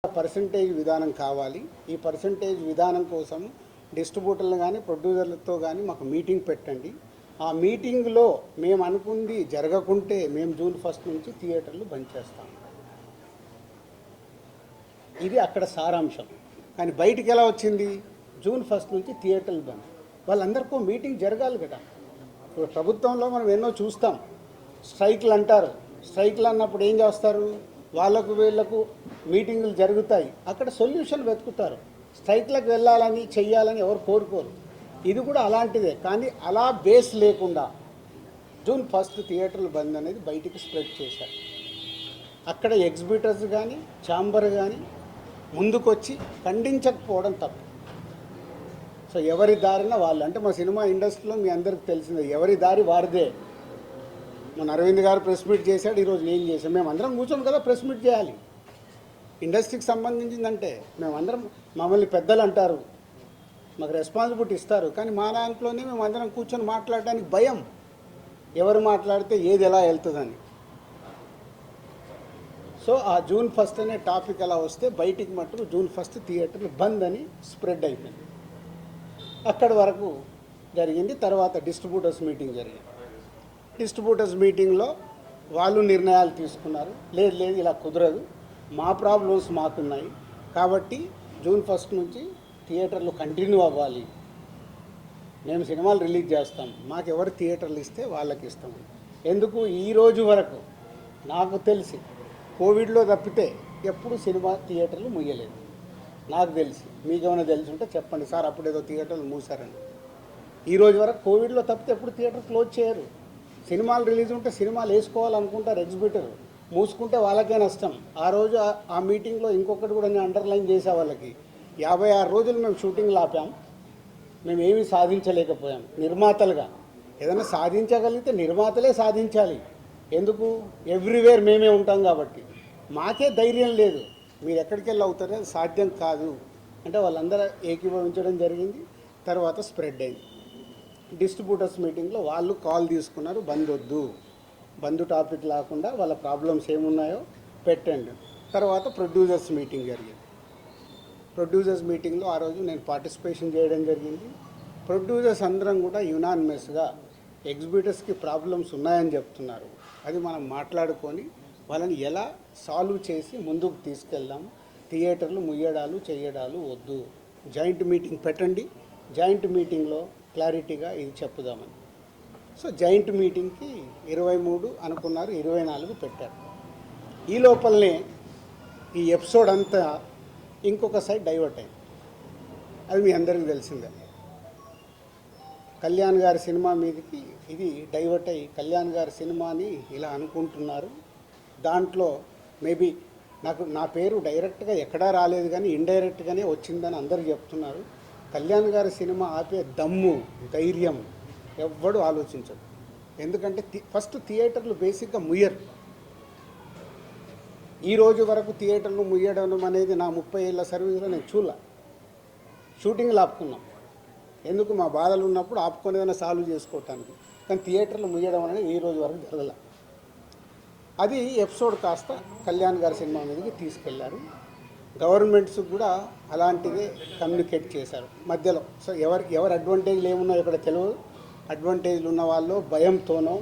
Percentage విధానం కావాలి. ఈ పర్సంటేజ్ విధానం కోసం డిస్ట్రిబ్యూటర్లు కానీ ప్రొడ్యూసర్లతో కానీ మాకు మీటింగ్ పెట్టండి. ఆ మీటింగ్లో మేము అనుకుంది జరగకుంటే మేము జూన్ 1 నుంచి థియేటర్లు బంద్ చేస్తాం. ఇది అక్కడ సారాంశం. కానీ బయటికి ఎలా వచ్చింది? జూన్ 1 నుంచి థియేటర్లు బంద్. వాళ్ళందరికీ మీటింగ్ జరగాలి కదా. ఇప్పుడు ప్రభుత్వంలో మనం ఎన్నో చూస్తాం. స్ట్రైక్లు అంటారు. స్ట్రైక్లు అన్నప్పుడు ఏం చేస్తారు? వాళ్ళకు వీళ్లకు మీటింగులు జరుగుతాయి. అక్కడ సొల్యూషన్ వెతుకుతారు. స్ట్రైక్లకు వెళ్ళాలని చెయ్యాలని ఎవరు కోరుకోరు. ఇది కూడా అలాంటిదే. కానీ అలా బేస్ లేకుండా జూన్ 1 థియేటర్లు బంద్ అనేది బయటికి స్ప్రెడ్ చేశారు. అక్కడ ఎగ్జిబిటర్స్ కానీ ఛాంబర్ కానీ ముందుకొచ్చి ఖండించకపోవడం తప్పు. సో ఎవరి దారిన వాళ్ళు, అంటే మా సినిమా ఇండస్ట్రీలో మీ అందరికీ తెలిసిందే, ఎవరి దారి వారిదే. మన అరవింద్ గారు ప్రెస్ మీట్ చేశాడు, ఈరోజు నేను చేశాను. మేమందరం కూర్చొని కదా ప్రెస్ మీట్ చేయాలి. ఇండస్ట్రీకి సంబంధించిందంటే మేమందరం, మమ్మల్ని పెద్దలు అంటారు, మాకు రెస్పాన్సిబిలిటీ ఇస్తారు. కానీ మా దాంట్లోనే మేమందరం కూర్చొని మాట్లాడడానికి భయం. ఎవరు మాట్లాడితే ఏది ఎలా వెళ్తుందని. సో ఆ జూన్ 1 అనే టాపిక్ అలా వస్తే బయటికి మట్టుకు జూన్ 1 థియేటర్లు బంద్ అని స్ప్రెడ్ అయిపోయింది. అక్కడి వరకు జరిగింది. తర్వాత డిస్ట్రిబ్యూటర్స్ మీటింగ్ జరిగింది. డిస్ట్రిబ్యూటర్స్ మీటింగ్లో వాళ్ళు నిర్ణయాలు తీసుకున్నారు. లేదు లేదు ఇలా కుదరదు, మా ప్రాబ్లమ్స్ మాకున్నాయి కాబట్టి జూన్ 1 నుంచి థియేటర్లు కంటిన్యూ అవ్వాలి. మేము సినిమాలు రిలీజ్ చేస్తాం, మాకు ఎవరు థియేటర్లు ఇస్తే వాళ్ళకి ఇస్తాము. ఎందుకు ఈ రోజు వరకు నాకు తెలిసి కోవిడ్లో తప్పితే ఎప్పుడు సినిమా థియేటర్లు ముయ్యలేదు నాకు తెలిసి. మీకేమైనా తెలిసి ఉంటే చెప్పండి సార్, అప్పుడు ఏదో థియేటర్లు మూసారని. ఈ రోజు వరకు కోవిడ్లో తప్పితే ఎప్పుడు థియేటర్ క్లోజ్ చేయరు. సినిమాలు రిలీజ్ ఉంటే సినిమాలు వేసుకోవాలనుకుంటారు ఎగ్జిబిటర్, మూసుకుంటే వాళ్ళకే నష్టం. ఆ రోజు ఆ మీటింగ్లో ఇంకొకటి కూడా నేను అండర్లైన్ చేసే వాళ్ళకి, 56 రోజులు మేము షూటింగ్లు ఆపాం, మేము ఏమీ సాధించలేకపోయాం. నిర్మాతలుగా ఏదైనా సాధించగలిగితే నిర్మాతలే సాధించాలి. ఎందుకు? ఎవ్రీవేర్ మేమే ఉంటాం కాబట్టి. మాకే ధైర్యం లేదు, మీరు ఎక్కడికి వెళ్ళి అవుతారో సాధ్యం కాదు అంటే వాళ్ళందరూ ఏకీభవించడం జరిగింది. తర్వాత స్ప్రెడ్ అయింది. డిస్ట్రిబ్యూటర్స్ మీటింగ్లో వాళ్ళు కాల్ తీసుకున్నారు, బంద్ వద్దు, బంద్ టాపిక్ లేకుండా వాళ్ళ ప్రాబ్లమ్స్ ఏమున్నాయో పెట్టండి. తర్వాత ప్రొడ్యూసర్స్ మీటింగ్ జరిగింది. ప్రొడ్యూసర్స్ మీటింగ్లో ఆ రోజు నేను పార్టిసిపేషన్ చేయడం జరిగింది. ప్రొడ్యూసర్స్ అందరం కూడా యునానిమస్గా ఎగ్జిబిటర్స్కి ప్రాబ్లమ్స్ ఉన్నాయని చెప్తున్నారు. అది మనం మాట్లాడుకొని వాళ్ళని ఎలా సాల్వ్ చేసి ముందుకు తీసుకెళ్దాము. థియేటర్లు ముయ్యడాలు చేయడాలు వద్దు, జాయింట్ మీటింగ్ పెట్టండి, జాయింట్ మీటింగ్లో క్లారిటీగా ఇది చెప్పుదామని. సో జాయింట్ మీటింగ్కి 23 అనుకున్నారు, 24 పెట్టారు. ఈ లోపలనే ఈ ఎపిసోడ్ అంతా ఇంకొక సైడ్ డైవర్ట్ అయింది. అది మీ అందరికీ తెలిసిందే. కళ్యాణ్ గారి సినిమా మీదకి ఇది డైవర్ట్ అయ్యి కళ్యాణ్ గారి సినిమాని ఇలా అనుకుంటున్నారు. దాంట్లో మేబీ నా పేరు డైరెక్ట్గా ఎక్కడా రాలేదు కానీ ఇండైరెక్ట్గానే వచ్చిందని అందరూ చెప్తున్నారు. కళ్యాణ్ గారి సినిమా ఆపే దమ్ము ధైర్యం ఎవ్వడు ఆలోచించడు. ఎందుకంటే ఫస్ట్ థియేటర్లు బేసిక్గా ముయ్యరు. ఈ రోజు వరకు థియేటర్లు ముయ్యడం అనేది నా 30 ఏళ్ళ సర్వీస్లో నేను చూడలే. షూటింగ్లు ఆపుకున్నాం, ఎందుకు? మా బాధలు ఉన్నప్పుడు ఆపుకొని ఏదైనా సాల్వ్ చేసుకోవటానికి. కానీ థియేటర్లు ముయ్యడం అనేది ఈ రోజు వరకు జరగల. అది ఎపిసోడ్ కాస్త కళ్యాణ్ గారి సినిమా మీదకి తీసుకెళ్లారు. గవర్నమెంట్స్ కూడా అలాంటిదే కమ్యూనికేట్ చేశారు మధ్యలో. సో ఎవరు అడ్వాంటేజ్లు ఏమున్నాయో ఇక్కడ తెలియదు. అడ్వాంటేజ్లు ఉన్న వాళ్ళు భయంతోనో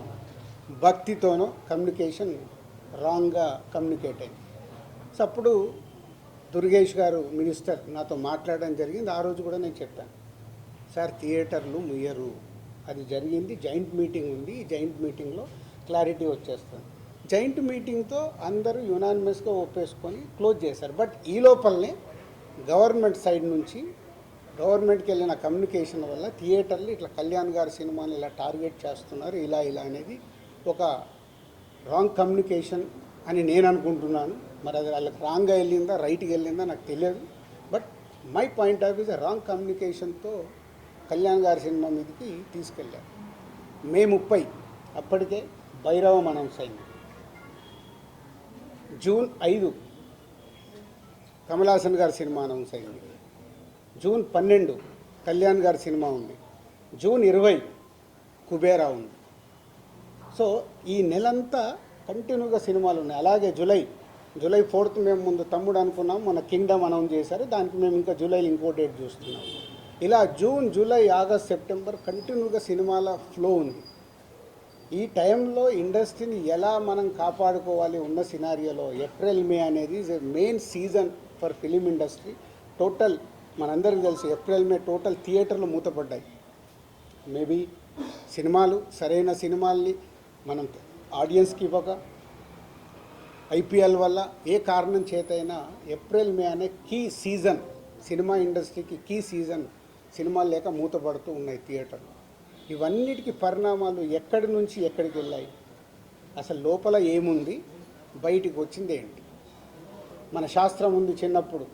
భక్తితోనో కమ్యూనికేషన్ రాంగ్గా కమ్యూనికేట్ అయింది. సో అప్పుడు దుర్గేష్ గారు మినిస్టర్ నాతో మాట్లాడడం జరిగింది. ఆ రోజు కూడా నేను చెప్పాను, సార్ థియేటర్లు ముయ్యరు, అది జరిగింది, జాయింట్ మీటింగ్ ఉంది, ఈ జాయింట్ మీటింగ్లో క్లారిటీ వచ్చేస్తుంది. జాయింట్ మీటింగ్తో అందరూ యునానిమస్గా ఒప్పేసుకొని క్లోజ్ చేశారు. బట్ ఈ లోపలనే గవర్నమెంట్ సైడ్ నుంచి గవర్నమెంట్కి వెళ్ళిన కమ్యూనికేషన్ వల్ల థియేటర్లు ఇట్లా కళ్యాణ్ గారి సినిమాని ఇలా టార్గెట్ చేస్తున్నారు, ఇలా అనేది ఒక రాంగ్ కమ్యూనికేషన్ అని నేను అనుకుంటున్నాను. మరి అది వాళ్ళకి రాంగ్గా వెళ్ళిందా రైట్గా వెళ్ళిందా నాకు తెలియదు. But my point of views wrong కమ్యూనికేషన్తో కళ్యాణ్ గారి సినిమా మీదకి తీసుకెళ్ళారు. మే 30 అప్పటికే భైరవం అనౌన్స్ అయింది. జూన్ 5 కమల్ హాసన్ గారి సినిమా అనౌన్స్ అయింది. జూన్ 12 కళ్యాణ్ గారి సినిమా ఉంది. జూన్ 20 కుబేరా ఉంది. సో ఈ నెలంతా కంటిన్యూగా సినిమాలు ఉన్నాయి. అలాగే జూలై జూలై 4th మేము ముందు తమ్ముడు అనుకున్నాం, మన కింగ్డమ్ అనౌన్స్ చేశారు. దానికి మేము ఇంకా జూలైలో ఇంకో డేట్ చూస్తున్నాం. ఇలా జూన్, జూలై, ఆగస్ట్, సెప్టెంబర్ కంటిన్యూగా సినిమాల ఫ్లో ఉంది. ఈ టైంలో ఇండస్ట్రీని ఎలా మనం కాపాడుకోవాలి ఉన్న సినారియోలో ఏప్రిల్ మే అనేది is a main season for film industry. Total మనందరికీ తెలుసు ఏప్రిల్ మే టోటల్ థియేటర్లు మూతపడ్డాయి. మేబీ సినిమాలు సరైన సినిమాల్ని మనం ఆడియన్స్కి ఇవ్వక, ఐపీఎల్ వల్ల ఏ కారణం చేతైనా ఏప్రిల్ మే అనే కీ సీజన్, సినిమా ఇండస్ట్రీకి కీ సీజన్, సినిమాలు లేక మూతపడుతూ ఉన్నాయి థియేటర్లు. ఇవన్నిటికీ పరిణామాలు ఎక్కడి నుంచి ఎక్కడికి వెళ్ళాయి, అసలు లోపల ఏముంది, బయటికి వచ్చింది ఏంటి? మన శాస్త్రం ఉంది. చిన్నప్పుడు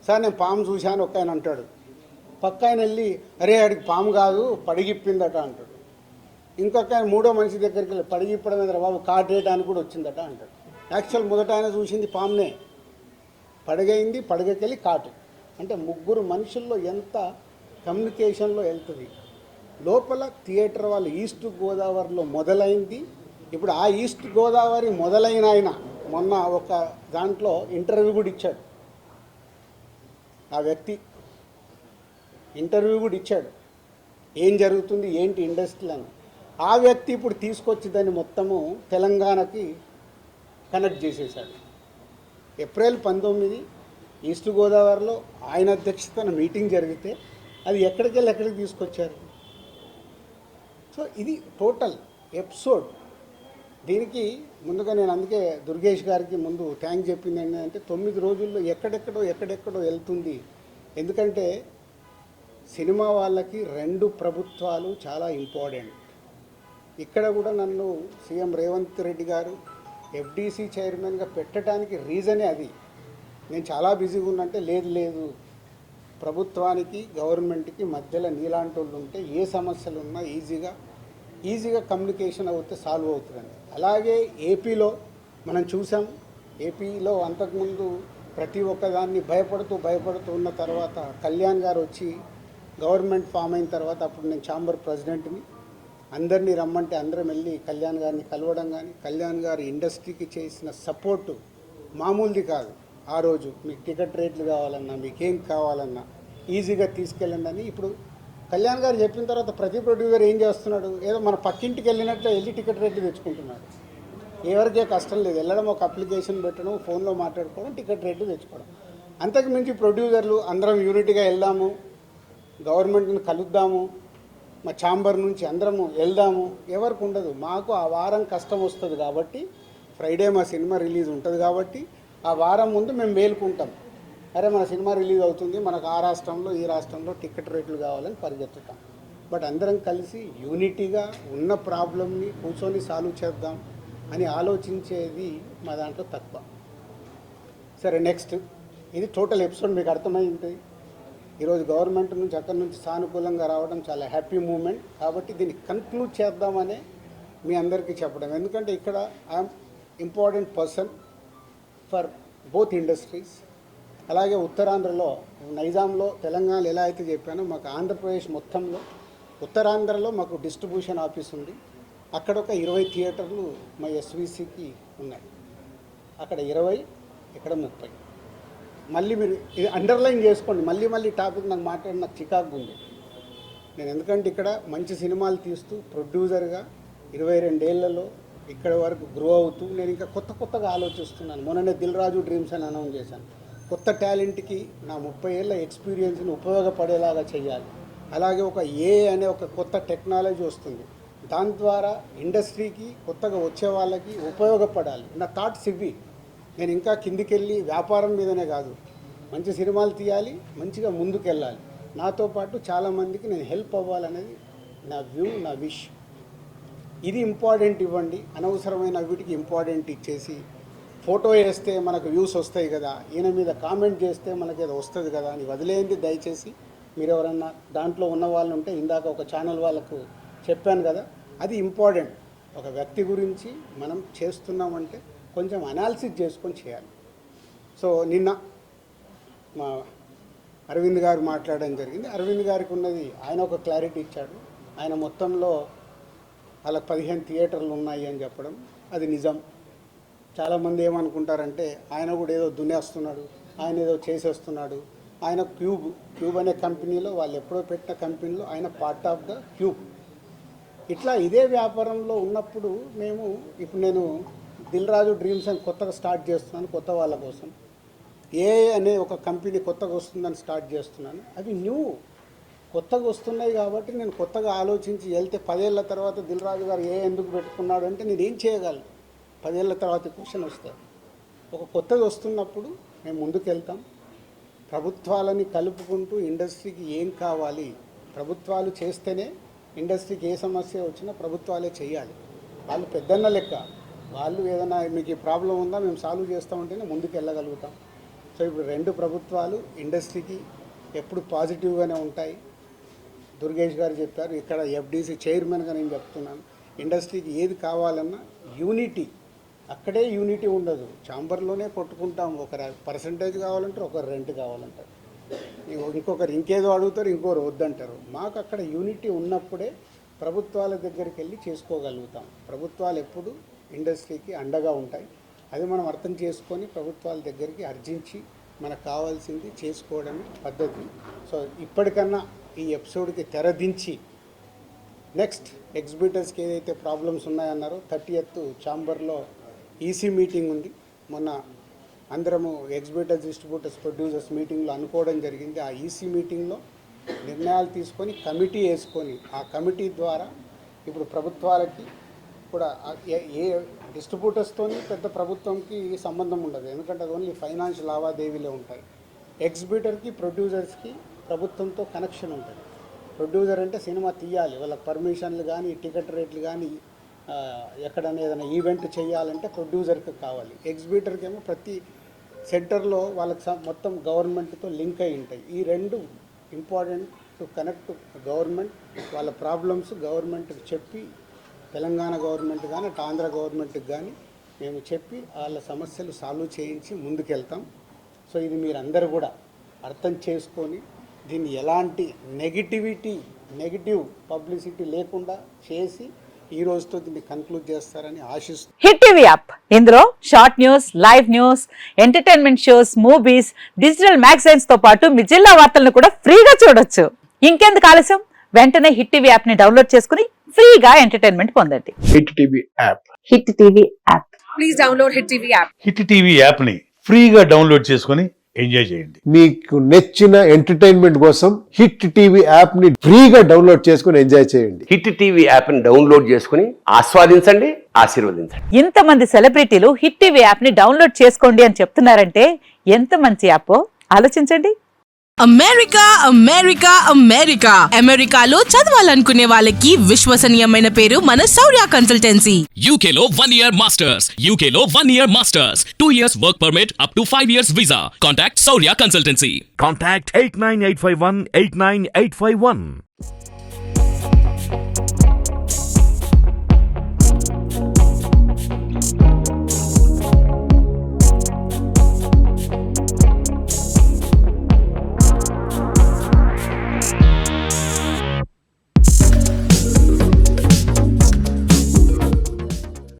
సార్ నేను పాము చూశాను ఒక్క ఆయన అంటాడు, పక్క ఆయన వెళ్ళి అరే ఆడికి పాము కాదు పడిగిప్పిందట అంటాడు. ఇంకొక ఆయన మూడో మనిషి దగ్గరికి వెళ్ళి పడిగిప్పడం మీద బాబు కాటేయడానికి కూడా వచ్చిందట అంటాడు. యాక్చువల్ మొదట ఆయన చూసింది పామునే, పడగైంది, పడగకెళ్ళి కాటు. అంటే ముగ్గురు మనుషుల్లో ఎంత కమ్యూనికేషన్లో వెళ్తుంది. లోపల థియేటర్ వాళ్ళు ఈస్ట్ గోదావరిలో మొదలైంది. ఇప్పుడు ఆ ఈస్ట్ గోదావరి మొదలైన ఆయన మొన్న ఒక దాంట్లో ఇంటర్వ్యూ కూడా ఇచ్చాడు. ఆ వ్యక్తి ఇంటర్వ్యూ కూడా ఇచ్చాడు, ఏం జరుగుతుంది ఏంటి ఇండస్ట్రీలో అని. ఆ వ్యక్తి ఇప్పుడు తీసుకొచ్చి దాన్ని మొత్తము తెలంగాణకి కనెక్ట్ చేసేసాడు. ఏప్రిల్ 19 ఈస్ట్ గోదావరిలో ఆయన అధ్యక్షతన మీటింగ్ జరిగితే అది ఎక్కడికి వెళ్ళి ఎక్కడికి తీసుకొచ్చారు. సో ఇది టోటల్ ఎపిసోడ్. దీనికి ముందుగా నేను అందుకే దుర్గేష్ గారికి ముందు థ్యాంక్ చెప్పింది ఏంటంటే 9 రోజుల్లో ఎక్కడెక్కడో వెళ్తుంది. ఎందుకంటే సినిమా వాళ్ళకి 2 ప్రభుత్వాలు చాలా ఇంపార్టెంట్. ఇక్కడ కూడా నన్ను సీఎం రేవంత్ రెడ్డి గారు ఎఫ్డీసీ చైర్మన్గా పెట్టడానికి రీజనే అది. నేను చాలా బిజీగా ఉన్నంటే లేదు ప్రభుత్వానికి గవర్నమెంట్కి మధ్యలో నీలాంటి వాళ్ళు ఉంటే ఏ సమస్యలు ఉన్నా ఈజీగా కమ్యూనికేషన్ అవుతే సాల్వ్ అవుతుందని. అలాగే ఏపీలో మనం చూసాం. ఏపీలో అంతకుముందు ప్రతి ఒక్కదాన్ని భయపడుతూ ఉన్న తర్వాత కళ్యాణ్ గారు వచ్చి గవర్నమెంట్ ఫామ్ అయిన తర్వాత అప్పుడు నేను ఛాంబర్ ప్రెసిడెంట్ని, అందరినీ రమ్మంటే అందరం వెళ్ళి కళ్యాణ్ గారిని కలవడం కానీ, కళ్యాణ్ గారు ఇండస్ట్రీకి చేసిన సపోర్టు మామూలుది కాదు. ఆ రోజు మీకు టికెట్ రేట్లు కావాలన్నా, మీకేం కావాలన్నా ఈజీగా తీసుకెళ్ళండి అని. ఇప్పుడు కళ్యాణ్ గారు చెప్పిన తర్వాత ప్రతి ప్రొడ్యూసర్ ఏం చేస్తున్నాడు, ఏదో మన పక్కింటికి వెళ్ళినట్లు వెళ్ళి టికెట్ రేట్లు తెచ్చుకుంటున్నాడు. ఎవరికే కష్టం లేదు, వెళ్ళడం, ఒక అప్లికేషన్ పెట్టడం, ఫోన్లో మాట్లాడుకోవడం, టికెట్ రేట్లు తెచ్చుకోవడం. అంతకు మించి ప్రొడ్యూసర్లు అందరం యూనిట్గా వెళ్దాము, గవర్నమెంట్ని కలుద్దాము, మా ఛాంబర్ నుంచి అందరము వెళ్దాము ఎవరికి ఉండదు. మాకు ఆ వారం కష్టం వస్తుంది కాబట్టి, ఫ్రైడే మా సినిమా రిలీజ్ ఉంటుంది కాబట్టి ఆ వారం ముందు మేము మేలుకుంటాం. అరే మన సినిమా రిలీజ్ అవుతుంది, మనకు ఆ రాష్ట్రంలో ఈ రాష్ట్రంలో టికెట్ రేట్లు కావాలని పరిగెత్తుతాం. బట్ అందరం కలిసి యూనిటీగా ఉన్న ప్రాబ్లమ్ని కూర్చొని సాల్వ్ చేద్దాం అని ఆలోచించేది మా దాంట్లో తక్కువ. సరే నెక్స్ట్, ఇది టోటల్ ఎపిసోడ్ మీకు అర్థమైంది. ఈరోజు గవర్నమెంట్ నుంచి అక్కడి నుంచి సానుకూలంగా రావడం చాలా హ్యాపీ మూమెంట్. కాబట్టి దీన్ని కన్క్లూడ్ చేద్దామనే మీ అందరికీ చెప్పడం. ఎందుకంటే ఇక్కడ I'm important person for both industries. అలాగే ఉత్తరాంధ్రలో, నైజాంలో, తెలంగాణలో ఎలా అయితే చెప్పానో, మాకు ఆంధ్రప్రదేశ్ మొత్తంలో ఉత్తరాంధ్రలో మాకు డిస్ట్రిబ్యూషన్ ఆఫీస్ ఉంది. అక్కడ ఒక 20 థియేటర్లు మా ఎస్విసికి ఉన్నాయి. అక్కడ 20, ఇక్కడ 30. మళ్ళీ మీరు ఇది అండర్లైన్ చేసుకోండి. మళ్ళీ టాపిక్ నాకు మాట్లాడి నాకు చికాకు ఉంది. నేను ఎందుకంటే ఇక్కడ మంచి సినిమాలు తీస్తూ ప్రొడ్యూసర్గా 22 ఏళ్లలో ఇక్కడ వరకు గ్రో అవుతూ నేను ఇంకా కొత్తగా ఆలోచిస్తున్నాను. మొన్ననే దిల్ రాజు డ్రీమ్స్ అని అనౌన్స్ చేశాను. కొత్త టాలెంట్కి నా 30 ఏళ్ళ ఎక్స్పీరియన్స్ని ఉపయోగపడేలాగా చేయాలి. అలాగే ఒక అనే ఒక కొత్త టెక్నాలజీ వస్తుంది, దాని ద్వారా ఇండస్ట్రీకి కొత్తగా వచ్చే వాళ్ళకి ఉపయోగపడాలి. నా థాట్స్ ఇవి. నేను ఇంకా కిందికెళ్ళి వ్యాపారం మీదనే కాదు, మంచి సినిమాలు తీయాలి, మంచిగా ముందుకెళ్ళాలి. నాతో పాటు చాలామందికి నేను హెల్ప్ అవ్వాలనేది నా వ్యూ, నా విష్. ఇది ఇంపార్టెంట్ ఇవ్వండి. అనవసరమైన వీటికి ఇంపార్టెంట్ ఇచ్చేసి ఫోటో వేస్తే మనకు వ్యూస్ వస్తాయి కదా, ఈయన మీద కామెంట్ చేస్తే మనకి ఏదో వస్తుంది కదా అని వదిలేయండి దయచేసి. మీరు ఎవరన్నా దాంట్లో ఉన్న వాళ్ళు ఉంటే, ఇందాక ఒక ఛానల్ వాళ్ళకు చెప్పాను కదా, అది ఇంపార్టెంట్. ఒక వ్యక్తి గురించి మనం చేస్తున్నామంటే కొంచెం అనాలిసిస్ చేసుకొని చేయాలి. సో నిన్న మా అరవింద్ గారు మాట్లాడడం జరిగింది. అరవింద్ గారికి ఉన్నది ఆయన ఒక క్లారిటీ ఇచ్చాడు. ఆయన మొత్తంలో అలా 15 థియేటర్లు ఉన్నాయి అని చెప్పడం అది నిజం. చాలామంది ఏమనుకుంటారంటే ఆయన కూడా ఏదో దున్నేస్తున్నాడు, ఆయన ఏదో చేసేస్తున్నాడు. ఆయన క్యూబ్ అనే కంపెనీలో వాళ్ళు ఎప్పుడో పెట్టిన కంపెనీలో ఆయన పార్ట్ ఆఫ్ ద క్యూబ్. ఇట్లా ఇదే వ్యాపారంలో ఉన్నప్పుడు ఇప్పుడు నేను దిల్ రాజు డ్రీమ్స్ అని కొత్తగా స్టార్ట్ చేస్తున్నాను, కొత్త వాళ్ళ కోసం. అనే ఒక కంపెనీ కొత్తగా వస్తుందని స్టార్ట్ చేస్తున్నాను. అవి కొత్తగా వస్తున్నాయి కాబట్టి నేను కొత్తగా ఆలోచించి వెళ్తే 10 ఏళ్ళ తర్వాత దిల్ రాజు గారు ఎందుకు పెట్టుకున్నాడు అంటే నేను ఏం చేయగలను? 10 ఏళ్ళ తర్వాత క్వశ్చన్ వస్తుంది. ఒక కొత్తగా వస్తున్నప్పుడు మేము ముందుకు వెళ్తాం. ప్రభుత్వాలని కలుపుకుంటూ ఇండస్ట్రీకి ఏం కావాలి, ప్రభుత్వాలు చేస్తేనే ఇండస్ట్రీకి ఏ సమస్య వచ్చినా ప్రభుత్వాలే చేయాలి. వాళ్ళు పెద్దన్న లెక్క, వాళ్ళు ఏదైనా మీకు ప్రాబ్లం ఉందా మేము సాల్వ్ చేస్తామంటేనే ముందుకు వెళ్ళగలుగుతాం. సో ఇప్పుడు 2 ప్రభుత్వాలు ఇండస్ట్రీకి ఎప్పుడు పాజిటివ్గానే ఉంటాయి. దుర్గేష్ గారు చెప్పారు, ఇక్కడ ఎఫ్డీసీ చైర్మన్గా నేను చెప్తున్నాను, ఇండస్ట్రీకి ఏది కావాలన్నా యూనిటీ, అక్కడే యూనిటీ ఉండదు. ఛాంబర్లోనే కొట్టుకుంటాం. ఒక పర్సంటేజ్ కావాలంటారు, ఒకరు రెంట్ కావాలంటారు, ఇంకొకరు ఇంకేదో అడుగుతారు, ఇంకొకరు వద్దంటారు. మాకు అక్కడ యూనిటీ ఉన్నప్పుడే ప్రభుత్వాల దగ్గరికి వెళ్ళి చేసుకోగలుగుతాం. ప్రభుత్వాలు ఎప్పుడు ఇండస్ట్రీకి అండగా ఉంటాయి. అది మనం అర్థం చేసుకొని ప్రభుత్వాల దగ్గరికి అర్జించి మనకు కావాల్సింది చేసుకోవడమే పద్ధతి. సో ఇప్పటికన్నా ఈ ఎపిసోడ్కి తెరదించి నెక్స్ట్ ఎగ్జిబిటర్స్కి ఏదైతే ప్రాబ్లమ్స్ ఉన్నాయన్నారో 30th ఛాంబర్లో ఈసీ మీటింగ్ ఉంది. మొన్న అందరము ఎగ్జిబిటర్స్, డిస్ట్రిబ్యూటర్స్, ప్రొడ్యూసర్స్ మీటింగ్లో అనుకోవడం జరిగింది. ఆ ఈసీ మీటింగ్లో నిర్ణయాలు తీసుకొని కమిటీ వేసుకొని ఆ కమిటీ ద్వారా ఇప్పుడు ప్రభుత్వాలకి కూడా ఏ డిస్ట్రిబ్యూటర్స్తోని పెద్ద ప్రభుత్వంకి సంబంధం ఉండదు, ఎందుకంటే అది ఓన్లీ ఫైనాన్షియల్ లావాదేవీలే ఉంటాయి. ఎగ్జిబిటర్కి, ప్రొడ్యూసర్స్కి ప్రభుత్వంతో కనెక్షన్ ఉంటుంది. ప్రొడ్యూసర్ అంటే సినిమా తీయాలి, వాళ్ళకి పర్మిషన్లు కానీ టికెట్ రేట్లు కానీ ఎక్కడైనా ఏదైనా ఈవెంట్ చేయాలంటే ప్రొడ్యూసర్కి కావాలి. ఎగ్జిబిటర్కి ఏమో ప్రతి సెంటర్లో వాళ్ళకి మొత్తం గవర్నమెంట్తో లింక్ అయి ఉంటాయి. ఈ 2 ఇంపార్టెంట్ టు కనెక్ట్ గవర్నమెంట్. వాళ్ళ ప్రాబ్లమ్స్ గవర్నమెంట్కి చెప్పి, తెలంగాణ గవర్నమెంట్ కానీ ఆంధ్ర గవర్నమెంట్కి కానీ మేము చెప్పి వాళ్ళ సమస్యలు సాల్వ్ చేయించి ముందుకెళ్తాం. సో ఇది మీరందరూ కూడా అర్థం చేసుకొని దీన్ని ఎలాంటి నెగిటివ్ పబ్లిసిటీ లేకుండా చేసి ఈ రోజుతో దీన్ని కన్క్లూడ్ చేస్తారని ఆశిస్తున్నాను. హిట్ టీవీ యాప్, ఇందులో short news, live news, entertainment shows, movies, digital magazines తో పాటు మీ జిల్లా వార్తలను కూడా ఫ్రీగా చూడొచ్చు. ఇంకెందుకు ఆలస్యం, వెంటనే హిట్ టీవీ యాప్ ని డౌన్లోడ్ చేసుకుని ఫ్రీగా ఎంటర్టైన్మెంట్ పొందండి. Hit TV app, hit TV app, please download hit TV app. Hit TV app ని ఫ్రీగా డౌన్లోడ్ చేసుకుని ఎంజాయ్ చేయండి. మీకు నచ్చిన ఎంటర్టైన్మెంట్ కోసం హిట్ టీవీ యాప్ ని ఫ్రీగా డౌన్లోడ్ చేసుకుని ఎంజాయ్ చేయండి. హిట్ టీవీ యాప్ ని డౌన్లోడ్ చేసుకుని ఆస్వాదించండి, ఆశీర్వదించండి. ఇంతమంది సెలబ్రిటీలు హిట్ టీవీ యాప్ ని డౌన్లోడ్ చేసుకోండి అని చెప్తున్నారంటే ఎంత మంచి యాప్ ఆలోచించండి. అమెరికా అమెరికాలో చదవాలనుకునే వాళ్ళకి విశ్వసనీయమైన పేరు మన శౌర్య కన్సల్టెన్సీ. UK లో 1 year masters, UK లో 1 year masters, 2 years work permit up to 5 years visa. Contact Saurya Consultancy. Contact 89851 89851.